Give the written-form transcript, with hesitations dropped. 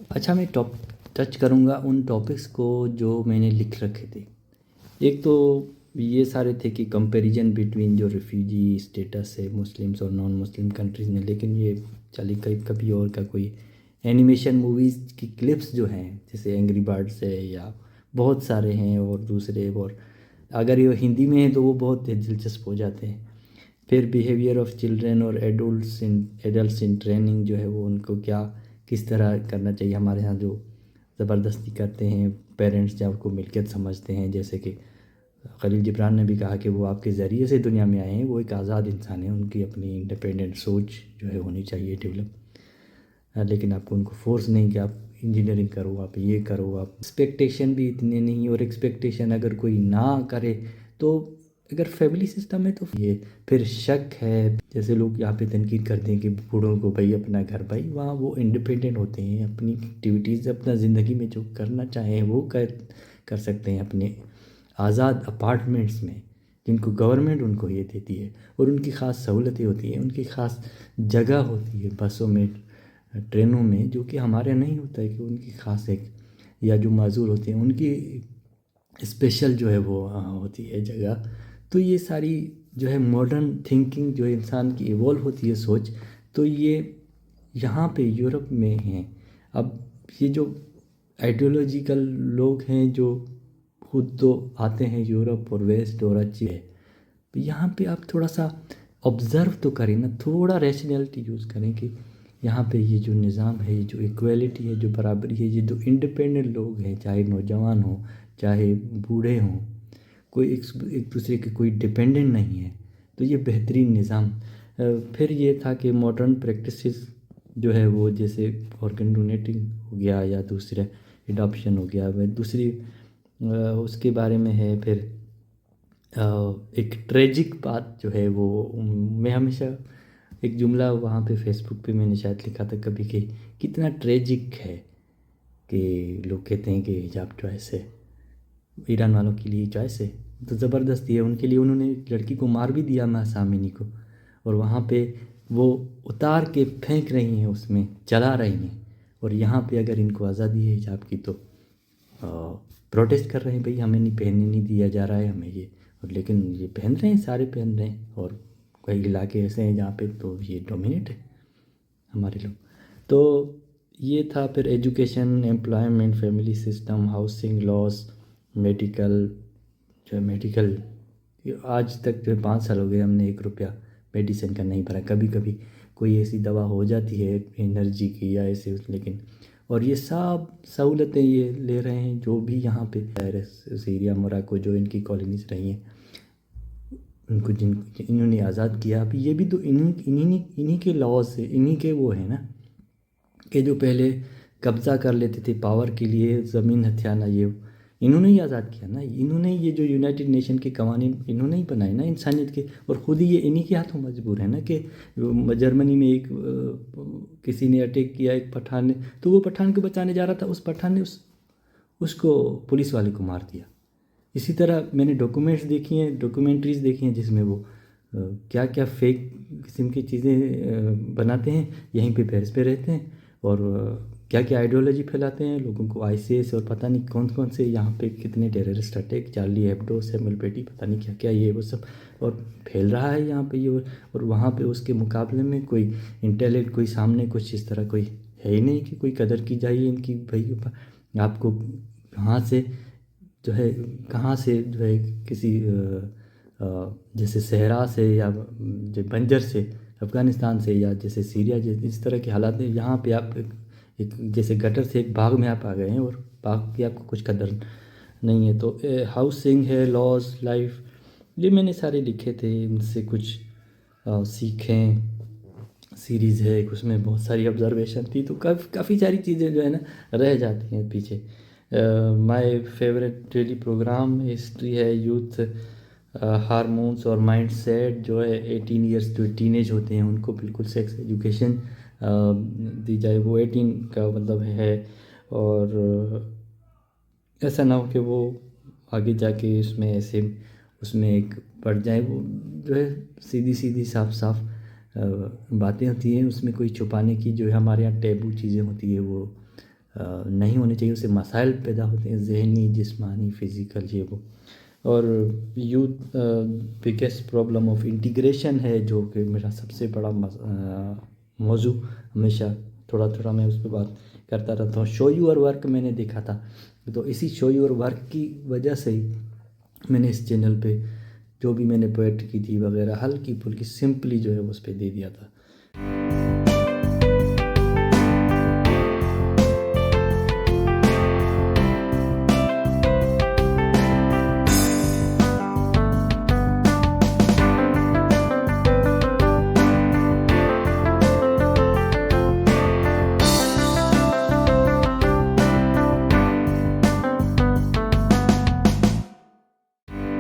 اچھا، میں ٹچ کروں گا ان ٹاپکس کو جو میں نے لکھ رکھے تھے۔ ایک تو یہ سارے تھے کہ کمپیریجن بٹوین جو ریفیوجی اسٹیٹس ہے مسلمس اور نان مسلم کنٹریز میں، لیکن یہ چلی کبھی اور کا کوئی اینیمیشن موویز کی کلپس جو ہیں جیسے اینگری برڈس ہے یا بہت سارے ہیں اور دوسرے، اور اگر یہ ہندی میں ہیں تو وہ بہت دلچسپ ہو جاتے ہیں۔ پھر بیہیویئر آف چلڈرن اور ایڈلٹس ان ٹریننگ جو ہے وہ ان کو کس طرح کرنا چاہیے۔ ہمارے ہاں جو زبردستی کرتے ہیں پیرنٹس جب کو ملکیت سمجھتے ہیں، جیسے کہ خلیل جبران نے بھی کہا کہ وہ آپ کے ذریعے سے دنیا میں آئے ہیں، وہ ایک آزاد انسان ہیں، ان کی اپنی انڈیپینڈنٹ سوچ جو ہے ہونی چاہیے ڈیولپ، لیکن آپ کو ان کو فورس نہیں کہ آپ انجینئرنگ کرو، آپ یہ کرو، آپ ایکسپیکٹیشن بھی اتنے نہیں، اور ایکسپیکٹیشن اگر کوئی نہ کرے تو اگر فیملی سسٹم ہے تو یہ پھر شک ہے۔ جیسے لوگ یہاں پہ تنقید کرتے ہیں کہ بوڑھوں کو بھائی اپنا گھر، بھائی وہاں وہ انڈیپینڈنٹ ہوتے ہیں، اپنی ایکٹیویٹیز اپنا زندگی میں جو کرنا چاہیں وہ کر سکتے ہیں اپنے آزاد اپارٹمنٹس میں، جن کو گورنمنٹ ان کو یہ دیتی ہے، اور ان کی خاص سہولتیں ہوتی ہیں، ان کی خاص جگہ ہوتی ہے بسوں میں، ٹرینوں میں، جو کہ ہمارے نہیں ہوتا ہے کہ ان کی خاص ایک، یا جو معذور ہوتے ہیں ان کی اسپیشل جو ہے وہ ہوتی ہے جگہ۔ تو یہ ساری جو ہے ماڈرن تھنکنگ جو انسان کی ایوالو ہوتی ہے سوچ، تو یہ یہاں پہ یورپ میں ہیں۔ اب یہ جو آئیڈیولوجیکل لوگ ہیں جو خود تو آتے ہیں یورپ اور ویسٹ اور اچھی ہے، یہاں پہ آپ تھوڑا سا آبزرو تو کریں نا، تھوڑا ریشنلٹی یوز کریں کہ یہاں پہ یہ جو نظام ہے، یہ جو ایکویلٹی ہے، جو برابری ہے، یہ جو انڈیپینڈنٹ لوگ ہیں، چاہے نوجوان ہوں چاہے بوڑھے ہوں، کوئی ایک دوسرے کے کوئی ڈپینڈنٹ نہیں ہے، تو یہ بہترین نظام۔ پھر یہ تھا کہ ماڈرن پریکٹسز جو ہے وہ جیسے آرگن ڈونیٹنگ ہو گیا یا دوسرے اڈاپشن ہو گیا، دوسری اس کے بارے میں ہے۔ پھر ایک ٹریجک بات جو ہے وہ، میں ہمیشہ ایک جملہ وہاں پہ فیس بک پہ میں نے شاید لکھا تھا کبھی کہ کتنا ٹریجک ہے کہ لوگ کہتے ہیں کہ حجاب چوائس ہے، ایران والوں کے لیے چوائس ہے تو زبردستی ہے ان کے لیے، انہوں نے لڑکی کو مار بھی دیا مہسا امینی کو، اور وہاں پہ وہ اتار کے پھینک رہی ہیں، اس میں جلا رہی ہیں، اور یہاں پہ اگر ان کو آزادی ہے حجاب کی تو پروٹیسٹ کر رہے ہیں، بھئی ہمیں نہیں پہننے نہیں دیا جا رہا ہے ہمیں یہ، اور لیکن یہ پہن رہے ہیں، سارے پہن رہے ہیں، اور کئی علاقے ایسے ہیں جہاں پہ تو یہ ڈومینیٹ ہے ہمارے لوگ۔ تو یہ تھا۔ پھر education, employment, family system, housing, لاس، میڈیکل، جو ہے میڈیکل، آج تک جو ہے 5 سال ہو گئے ہم نے 1 روپیہ میڈیسن کا نہیں بھرا۔ کبھی کبھی کوئی ایسی دوا ہو جاتی ہے انرجی کی یا ایسے، لیکن اور یہ سب سہولتیں یہ لے رہے ہیں جو بھی یہاں پہ سیریا، موراکو، جو ان کی کالونیز رہی ہیں، ان کو انہوں نے آزاد کیا۔ اب یہ بھی تو انہی کے لاز سے، انہی کے وہ ہیں نا، کہ جو پہلے قبضہ کر لیتے تھے پاور کے لیے، زمین ہتھیانا، یہ انہوں نے ہی آزاد کیا نا، انہوں نے یہ جو یونائٹڈ نیشن کے قوانین انہوں نے ہی بنائے نا انسانیت کے، اور خود ہی یہ انہی کے ہاتھوں مجبور ہے نا کہ جرمنی میں ایک کسی نے اٹیک کیا، ایک پٹھان نے، تو وہ پٹھان کو بچانے جا رہا تھا، اس پٹھان نے اس کو پولیس والے کو مار دیا۔ اسی طرح میں نے ڈاکومنٹریز دیکھی ہیں جس میں وہ کیا کیا فیک قسم کی چیزیں بناتے ہیں، یہیں پہ پیرس پہ رہتے ہیں، اور کیا کیا آئیڈیالوجی پھیلاتے ہیں لوگوں کو، ISIS اور پتہ نہیں کون کون سے، یہاں پہ کتنے ٹیررسٹ اٹیک، چارلی ہیبڈو، سیموئل پیٹی، پتہ نہیں کیا کیا، یہ وہ سب، اور پھیل رہا ہے یہاں پہ یہ، اور وہاں پہ اس کے مقابلے میں کوئی انٹیلیکٹ، کوئی سامنے کچھ اس طرح کوئی ہے ہی نہیں کہ کوئی قدر کی جائے ان کی، بھائی آپ کو کہاں سے جو ہے کسی جیسے صحرا سے یا جو بنجر سے، افغانستان سے، یا جیسے سیریا، جیسے اس طرح کے حالات ہیں، یہاں پہ آپ ایک جیسے گٹر سے ایک باغ میں آپ آ گئے ہیں، اور باغ کی آپ کو کچھ قدر نہیں ہے۔ تو ہاؤسنگ ہے، لاس، لائف، یہ میں نے سارے لکھے تھے، ان سے کچھ سیکھیں سیریز ہے، اس میں بہت ساری آبزرویشن تھی، تو کافی ساری چیزیں جو ہے نا رہ جاتی ہیں پیچھے۔ My favourite daily programme history ہے، یوتھ ہارمونس اور مائنڈ سیٹ، جو ہے 18 ایئرس جو ٹین ایج ہوتے ہیں ان کو بالکل سیکس ایجوکیشن دی جائے، وہ 18 کا مطلب ہے، اور ایسا نہ ہو کہ وہ آگے جا کے اس میں ایک پڑ جائے، وہ جو ہے سیدھی سیدھی صاف صاف باتیں ہوتی ہیں، اس میں کوئی چھپانے کی جو ہے ہمارے یہاں ٹیبو چیزیں ہوتی ہیں وہ نہیں ہونے چاہیے، اس سے مسائل پیدا ہوتے ہیں ذہنی، جسمانی، فزیکل، یہ وہ. اور youth biggest problem of integration ہے، جو کہ میرا سب سے بڑا موضوع، ہمیشہ تھوڑا تھوڑا میں اس پہ بات کرتا رہتا ہوں. شو یور ورک میں نے دیکھا تھا، تو اسی شو یور ورک کی وجہ سے ہی میں نے اس چینل پہ جو بھی میں نے پوئٹری کی تھی وغیرہ ہلکی پھلکی سمپلی جو ہے اس پہ دے دیا تھا.